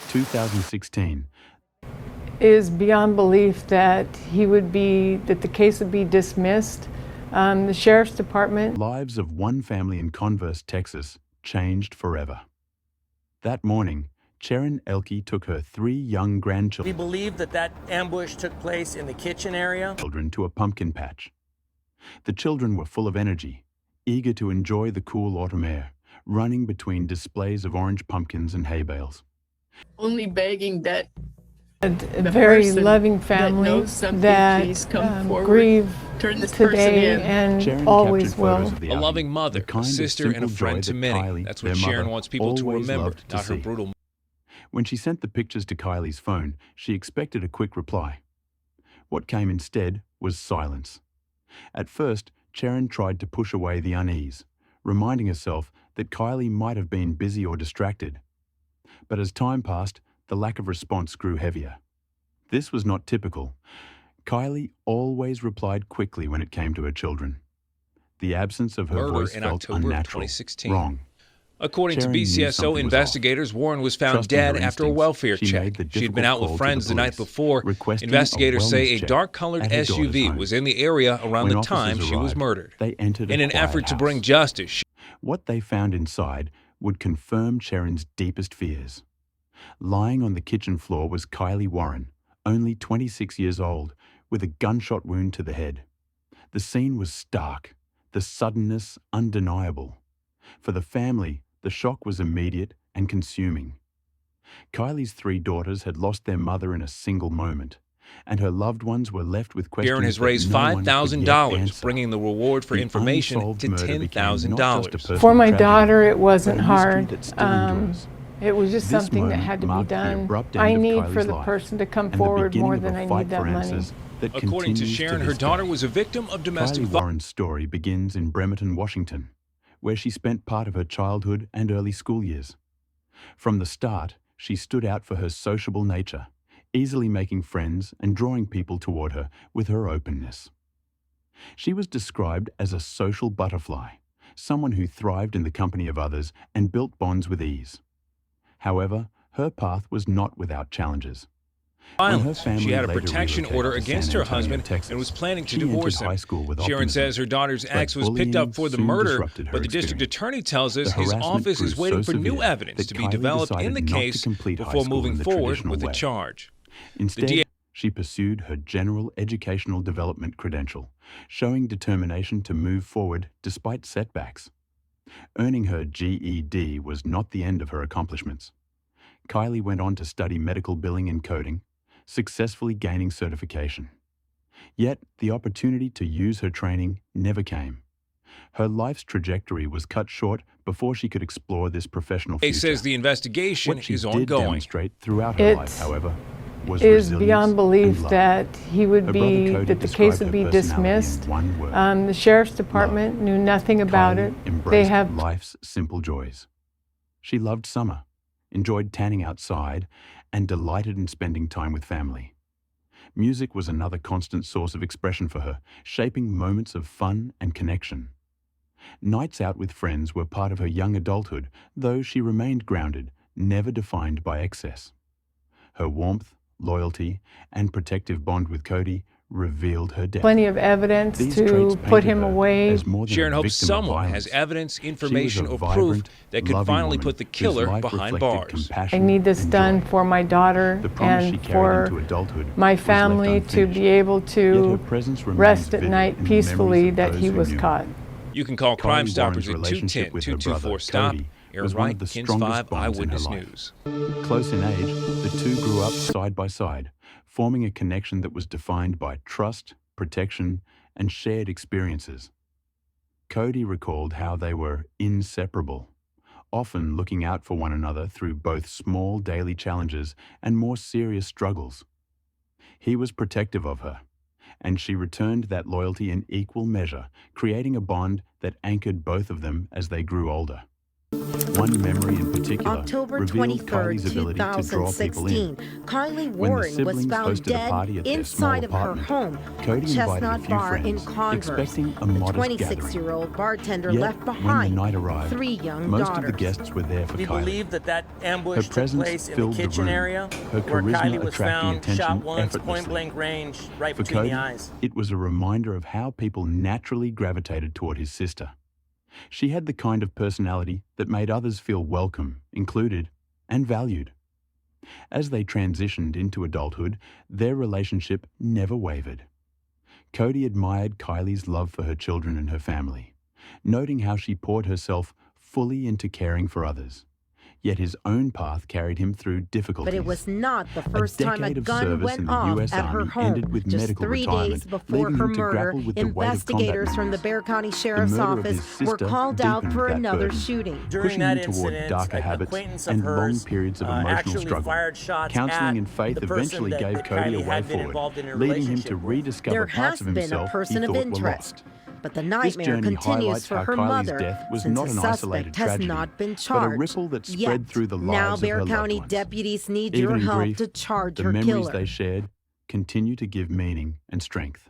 2016. Is beyond belief that the case would be dismissed. The Sheriff's Department. Lives of one family in Converse, Texas, changed forever. That morning, Sharon Elke took her 3 young grandchildren. We believe that ambush took place in the kitchen area. To a pumpkin patch. The children were full of energy, eager to enjoy the cool autumn air, running between displays of orange pumpkins and hay bales. Only begging that A very loving family that grieve today and Sharon always captured will. photos of the A outing, loving mother, the kind a of sister, and a simple friend joy to that many. Kylie, That's their what Sharon mother, wants people to always remember, loved to not her see. brutal. When she sent the pictures to Kylie's phone, she expected a quick reply. What came instead was silence. At first, Sharon tried to push away the unease, reminding herself that Kylie might have been busy or distracted. But as time passed, the lack of response grew heavier. This was not typical. Kylie always replied quickly when it came to her children. The absence of her Murder voice in felt October of unnatural, 2016. wrong. According Sharon to knew BCSO something was investigators, Warren was found Trusting dead her after a instincts, welfare she check. made the She had been out difficult with call to friends the the night police, before. requesting a Investigators say wellness a check dark-colored at her daughter's SUV home. was in the area around When the time officers she was arrived, murdered. They entered In a an quiet effort to house. bring justice, What they found inside would confirm Sharon's deepest fears. Lying on the kitchen floor was Kylie Warren, only 26 years old, with a gunshot wound to the head. The scene was stark, the suddenness undeniable. For the family, the shock was immediate and consuming. Kylie's 3 daughters had lost their mother in a single moment, and her loved ones were left with questions Sharon has that raised no one could yet $5,000, answer. bringing the reward for The information unsolved to murder became not just a $10,000. personal For my tragedy, daughter, it but wasn't a mystery hard. that still endures. It was just This something that moment had to be marked the done. abrupt end I of need Kylie's for the life person to come and the forward beginning more of a than I fight need that for money. answers that According to continues Sharon, to her this daughter day. was a victim of domestic Kylie violence. Warren's story begins in Bremerton, Washington, where she spent part of her childhood and early school years. From the start, she stood out for her sociable nature, easily making friends and drawing people toward her with her openness. She was described as a social butterfly, someone who thrived in the company of others and built bonds with ease. However, her path was not without challenges. When her Violence. family She had a later protection relocated order to against San her Antonio, husband Texas, and was planning to she divorce entered him. high school with Sharon optimism, says her daughter's but ex was picked up for the bullying soon murder, disrupted her but the district experience. attorney tells us The his harassment office is grew waiting so for new severe evidence that to be Kylie developed in decided the not to case complete high before school moving in the forward traditional with the way. charge. Instead, she pursued her general educational development credential, showing determination to move forward despite setbacks. Earning her GED was not the end of her accomplishments. Kylie went on to study medical billing and coding, successfully gaining certification. Yet, the opportunity to use her training never came. Her life's trajectory was cut short before she could explore this professional future. He says the investigation What she is did ongoing. demonstrate throughout her It life, however, was is resilience beyond belief and love. that Her brother Cody the case described would her be personality in dismissed. one word. The Sheriff's Department knew nothing about Kylie it. They embraced have life's simple joys. She loved summer, enjoyed tanning outside, and delighted in spending time with family. Music was another constant source of expression for her, shaping moments of fun and connection. Nights out with friends were part of her young adulthood, though she remained grounded, never defined by excess. Her warmth, loyalty, and protective bond with Cody revealed her depth. plenty of evidence These to traits put painted him her away. as more than Sharon a hopes victim of someone violence. has evidence, She was information, a or proof vibrant, that could loving finally woman put the whose killer life behind reflected bars. compassion I need this and done joy. for my daughter The promise she and carried for into adulthood my was left family to unfinished. be able Yet to her presence remains rest at vivid night in the peacefully memories of that those he who was knew her. You caught. can call Crime Kylie Stoppers Warren's at relationship with her brother, 210-224-STOP. Cody, Aaron was one Wright, of the KINS strongest 5 bonds in her Eyewitness life. News. Close in age, the two grew up side by side, forming a connection that was defined by trust, protection, and shared experiences. Cody recalled how they were inseparable, often looking out for one another through both small daily challenges and more serious struggles. He was protective of her, and she returned that loyalty in equal measure, creating a bond that anchored both of them as they grew older. One memory in particular October revealed 23rd, Kylie's ability to draw people in. 2016, Kylie When the Warren was siblings found hosted a party dead at their small inside of her apartment, home, Cody invited a Chestnut few Bar in friends, Converse. expecting a The modest gathering. 26-year-old bartender Yet, left when the behind night arrived, 3 young most daughters. of the guests were there for We Kylie. believe that ambush Her took presence place in filled the the kitchen room, area, her where charisma Kylie was attracting found attention shot once, effortlessly. point-blank range, right For between Cody, the eyes. it was a reminder of how people naturally gravitated toward his sister. She had the kind of personality that made others feel welcome, included, and valued. As they transitioned into adulthood, their relationship never wavered. Cody admired Kylie's love for her children and her family, noting how she poured herself fully into caring for others. Yet his own path carried him through difficulties. But it was not the first time a decade of gun service went in the off US at her Army home. ended with Just medical 3 retirement, days before leaving her him to murder, grapple with the weight of combat investigators from the memories. Bexar County The Sheriff's murder of Office his were sister called out deepened for that another burden, shooting. During pushing that him toward incident, darker an habits acquaintance of and long hers periods of emotional actually struggle. fired shots Counseling at and faith the person eventually that gave Cody Kylie a way had been forward, involved in a leading him to relationship with. rediscover There parts has of been a himself person he of thought were interest. lost. But the This nightmare journey continues highlights for how her Kylie's mother, death was since not a an isolated suspect has tragedy, not been but a charged. ripple that spread Yet, through the now lives of Bexar her County loved ones. deputies need Even your in help grief, to charge the her memories killer. they shared continue to give meaning and strength.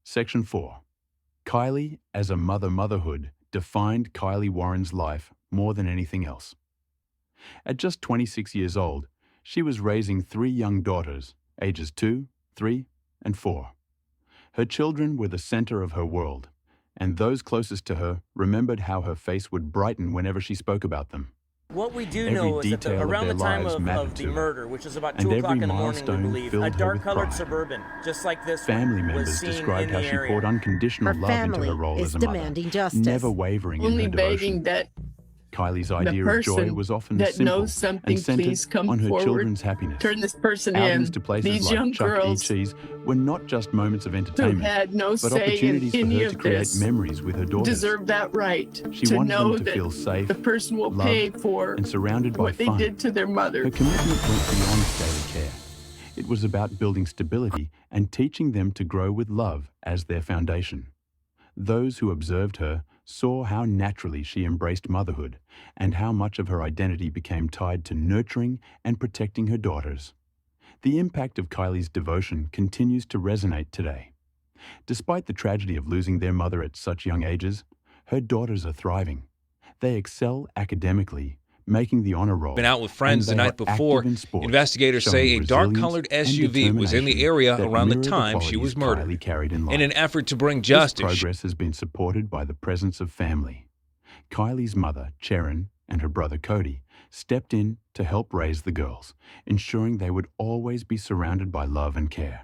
Section 4. Kylie as a motherhood defined Kylie Warren's life more than anything else. At just 26 years old, she was raising 3 young daughters, ages 2, 3, and 4. Her children were the center of her world, and those closest to her remembered how her face would brighten whenever she spoke about them. What we do Every know is that detail of around the their time lives of mattered the to her, murder, which is about and 2 o'clock every in the morning, we milestone believe, filled a her with dark-colored pride. Suburban, just like this Family one, was members seen described in how the she area. poured unconditional Her love into family her role is as a mother, demanding justice. never wavering in Only her begging devotion. that Kylie's the idea of joy person was often that simple knows something, and centered please come on her forward. children's happiness. Turn this person Outings in. to places These like young Chuck E. girls Cheese were not just moments of who entertainment, had no but say in opportunities for any her to of create this memories with her daughters. deserve that right She to wanted know them to that feel safe, the person will loved, pay for and surrounded by what they fun. did to their mother. Her commitment went beyond daily care. It was about building stability and teaching them to grow with love as their foundation. Those who observed her saw how naturally she embraced motherhood and how much of her identity became tied to nurturing and protecting her daughters. The impact of Kylie's devotion continues to resonate today. Despite the tragedy of losing their mother at such young ages, her daughters are thriving. They excel academically, making the honor roll. Been out with friends the and they night are before. active in sports, Investigators say showing a dark-colored resilience and SUV was in the determination area that around the mirror time she was qualities murdered. Kylie carried in life. In an effort to bring This justice, progress has been supported by the presence of family. Kylie's mother, Sharon, and her brother Cody stepped in to help raise the girls, ensuring they would always be surrounded by love and care.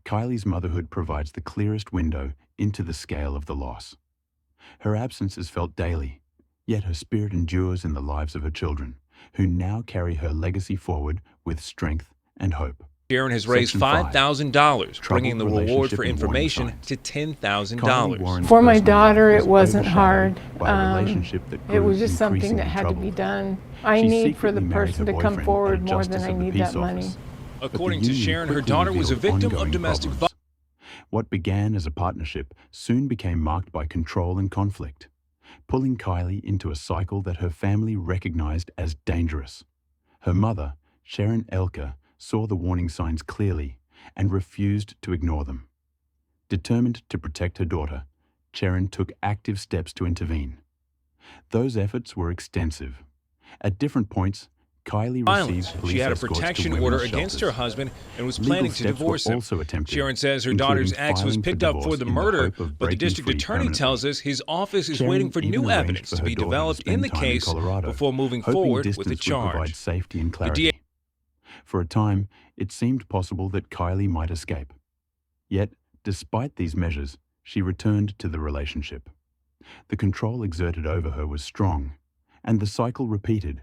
Kylie's motherhood provides the clearest window into the scale of the loss. Her absence is felt daily, yet her spirit endures in the lives of her children, who now carry her legacy forward with strength and hope. Sharon has raised Section 5. $5,000, bringing the Troubled reward relationship for in warning information signs. to Kylie $10,000. Warren's For my personal life daughter, it was wasn't hard. overshadowed by a relationship that It grew was just something that increasingly had to be troubled. done. I She need for the secretly married person her to come boyfriend forward at a more than justice I of the need peace that money. office. But the According to union Sharon, her quickly daughter was a revealed victim of ongoing domestic problems. violence. What began as a partnership soon became marked by control and conflict, pulling Kylie into a cycle that her family recognized as dangerous. Her mother, Sharon Elker, saw the warning signs clearly and refused to ignore them. Determined to protect her daughter, Sharon took active steps to intervene. Those efforts were extensive. At different points, Kylie received police She had a escorts to protection women's order against her shelters. husband and was Legal planning to steps were divorce him. also attempted, Sharon says her including daughter's ex was filing picked up for divorce the in murder, hope of but the breaking district free attorney permanently. tells us his office is Sharon waiting for even new arranged evidence for to her be daughter to developed in spend the time in case Colorado, before moving hoping forward with distance a would provide charge. safety and The clarity. For a time, it seemed possible that Kylie might escape. Yet, despite these measures, she returned to the relationship. The control exerted over her was strong, and the cycle repeated,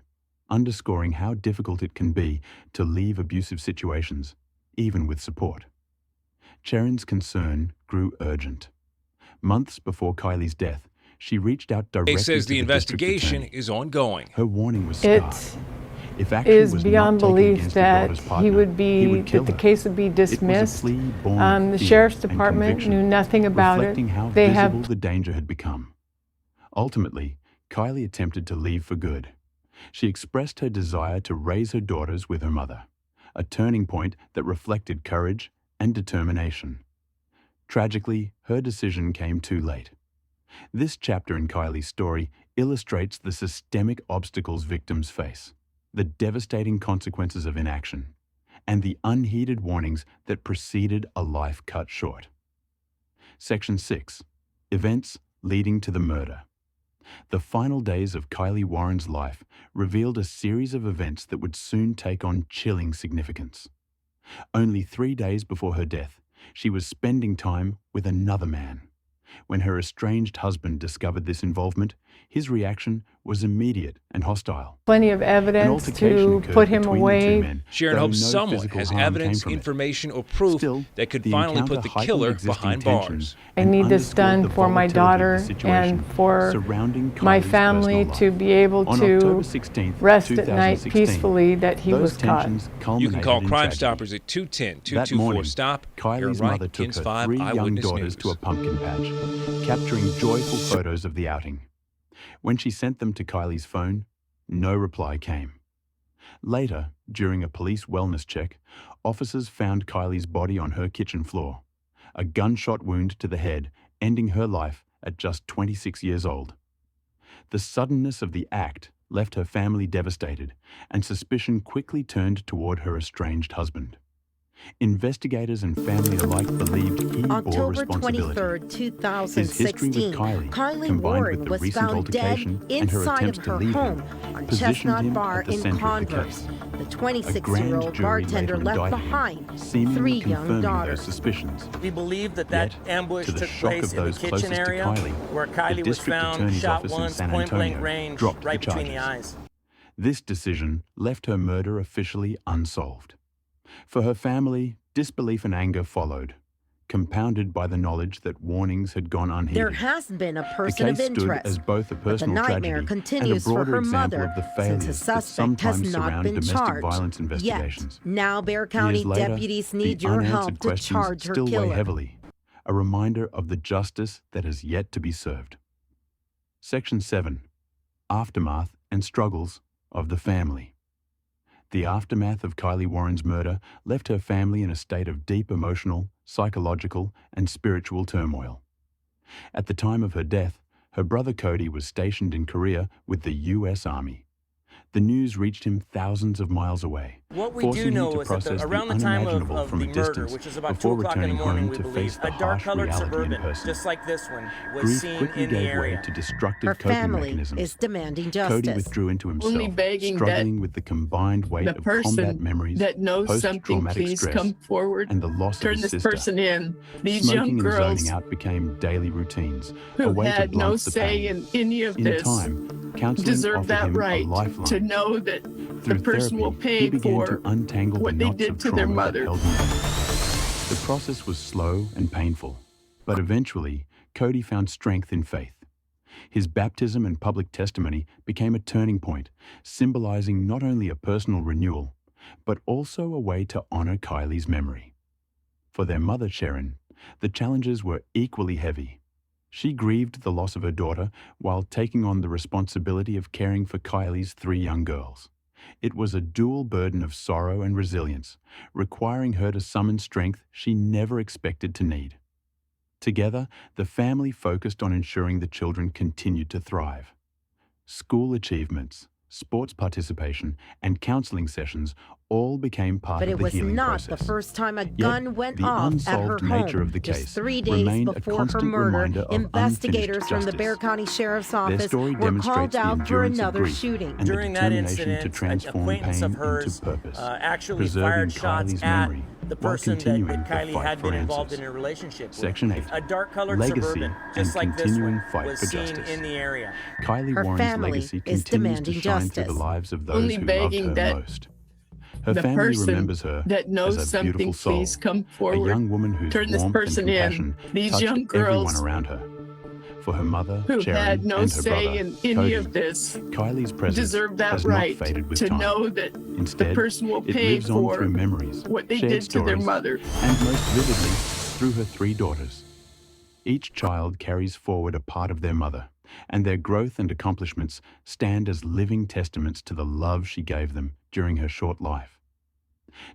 underscoring how difficult it can be to leave abusive situations, even with support. Sharon's concern grew urgent. Months before Kylie's death, she reached out directly He says to the district investigation attorney. is ongoing. Her warning was It scarred. If action is was beyond not taken belief against her that daughter's he partner, would be, kill that the her. case would be It was a dismissed. plea born of The fear sheriff's and department conviction, knew nothing about it. reflecting how They visible have the danger had become. Ultimately, Kylie attempted to leave for good. She expressed her desire to raise her daughters with her mother, a turning point that reflected courage and determination. Tragically, her decision came too late. This chapter in Kylie's story illustrates the systemic obstacles victims face, the devastating consequences of inaction, and the unheeded warnings that preceded a life cut short. Section 6. Events leading to the murder. The final days of Kylie Warren's life revealed a series of events that would soon take on chilling significance. Only 3 days before her death, she was spending time with another man. When her estranged husband discovered this involvement, his reaction was immediate and hostile. Plenty of An evidence altercation to occurred put him between the two away. men, Sharon though hopes no someone physical has harm came evidence, from it. information, or proof Still, that could the finally encounter put the heightened killer existing behind tensions bars. I and need this underscored done the for my volatility of daughter the situation and for surrounding my Kylie's family personal to life. be able On to October 16th, rest at night 2016, peacefully that he those was caught. tensions You can culminated call in Crime tragedy. Stoppers at That morning, 210-224-STOP. Kylie's Aaron Wright, mother took KINS her 5 3 young Eyewitness daughters to a News. pumpkin patch, capturing joyful photos of the outing. When she sent them to Kylie's phone, no reply came. Later, during a police wellness check, officers found Kylie's body on her kitchen floor, a gunshot wound to the head, ending her life at just 26 years old. The suddenness of the act left her family devastated, and suspicion quickly turned toward her estranged husband. Investigators and family alike believed he bore October responsibility. 23rd, His history with 2016, Kylie, Kylie combined Warren with the was recent found dead altercation and her inside attempts of to her leave home him, on positioned Chestnut him Bar at the in center of the Converse. case. The A 26-year-old grand jury bartender later left indicted him, behind seemingly 3 young confirming those daughters. suspicions. We believe that Yet, ambush to the took shock place of in the those kitchen closest to area, Kylie, where the Kylie was district found attorney's shot office in once, San point-blank Antonio range, dropped right the between the charges. eyes. This decision left her murder officially unsolved. For her family, disbelief and anger followed, compounded by the knowledge that warnings had gone unheeded. There has been a The person case of stood interest, as both a but the personal nightmare tragedy and a continues for broader her example mother of the since a failures that suspect has sometimes not surround been domestic charged violence yet. investigations. Now Bexar County Years later, deputies the need your unanswered help to questions charge her still weigh killer. heavily, a reminder of the justice that has yet to be served. Section 7. Aftermath and struggles of the family. The aftermath of Kylie Warren's murder left her family in a state of deep emotional, psychological, and spiritual turmoil. At the time of her death, her brother Cody was stationed in Korea with the U.S. Army. The news reached him thousands of miles away, What we forcing do him know to is that process around the the time unimaginable of from the a murder, distance which is about 2 before o'clock in the returning morning, home we to believe, face the a harsh dark-colored reality in Suburban, person. just like this one, was Grief seen quickly in the gave way area. to destructive Her coping family mechanisms. is demanding justice. Cody withdrew into himself, Only begging struggling with the combined weight the of combat person memories, that knows something, post-traumatic please stress, come forward. and the loss of Turn his this sister. person in. These Smoking young and girls zoning out became daily routines, a who way to had no blunt the say pain. in any of In this time, counseling deserve offered that him a right lifeline. to know that the Through person will therapy, he pay began for to untangle what the they knots did of to trauma their that mother. held him back. The process was slow and painful, but eventually, Cody found strength in faith. His baptism and public testimony became a turning point, symbolizing not only a personal renewal, but also a way to honor Kylie's memory. For their mother, Sharon, the challenges were equally heavy. She grieved the loss of her daughter while taking on the responsibility of caring for Kylie's 3 young girls. It was a dual burden of sorrow and resilience, requiring her to summon strength she never expected to need. Together, the family focused on ensuring the children continued to thrive. School achievements, sports participation, and counseling sessions all became part But of it the was healing not process. the first time a Yet, gun went the off at her unsolved nature home. of the Just case 3 days remained a before her constant murder, reminder of investigators unfinished from the justice. Bexar County Sheriff's Their Office story were called demonstrates the out for endurance of another grief shooting. and the During that determination to incident, an transform acquaintance pain of hers into purpose, actually preserving fired shots Kylie's at memory the while person that continuing the Kylie fight had for been involved answers. in a relationship with. Section 8. A dark-colored Legacy Suburban, just and like this continuing one, fight was for seen justice. in the area. Kylie Her Warren's family legacy is continues to demanding shine through the justice. lives of those Only who loved begging her that most. Her the family person remembers her that knows as a beautiful something, soul, please come a forward. young woman whose Turn this warmth person and in. compassion These touched young everyone girls around her. For her mother, who Sharon, had no and her say brother, in any Cody, of this Kylie's presence deserve that has right not faded with to time. know that Instead, the person will it pay lives on for through memories, what they shared did to their stories, mother. and most vividly, through her 3 daughters. Each child carries forward a part of their mother, and their growth and accomplishments stand as living testaments to the love she gave them during her short life.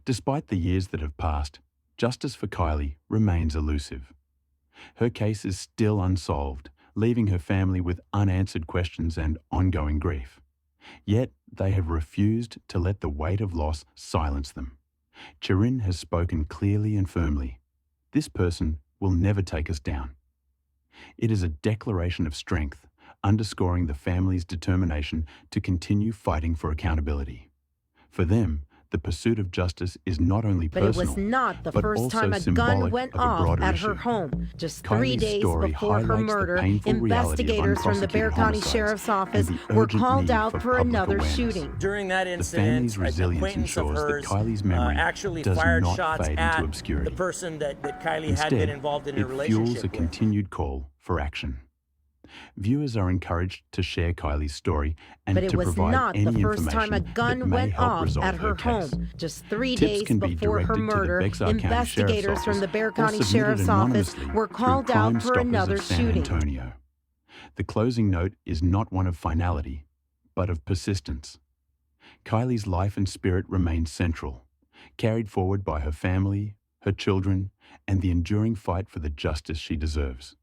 Despite the years that have passed, justice for Kylie remains elusive. Her case is still unsolved, leaving her family with unanswered questions and ongoing grief. Yet they have refused to let the weight of loss silence them. Chirin has spoken clearly and firmly. This person will never take us down. It is a declaration of strength, underscoring the family's determination to continue fighting for accountability. For them, the pursuit of justice is not only But it personal, was not the but first also time a gun symbolic went of a off broader at issue. her home. Just 3 Kylie's days story before her highlights the murder, painful reality of investigators from the Bexar unprosecuted County homicides Sheriff's and Office the were urgent called need out for for public another awareness. shooting. During that The incident, family's an resilience acquaintance of ensures that hers Kylie's memory actually does fired not shots fade at into obscurity. the person that Kylie had Instead, been involved in a it fuels a relationship with. continued call for action. Viewers are encouraged to share Kylie's story and But it to was provide not any the first time a information that gun may went help off resolve at her case. home. Just 3 Tips days can be before her directed to the murder, Bexar County Sheriff's investigators from the Office Bexar or County submitted Sheriff's Office anonymously were through called Crime out for Stoppers another of San shooting. Antonio. The closing note is not one of finality, but of persistence. Kylie's life and spirit remain central, carried forward by her family, her children, and the enduring fight for the justice she deserves.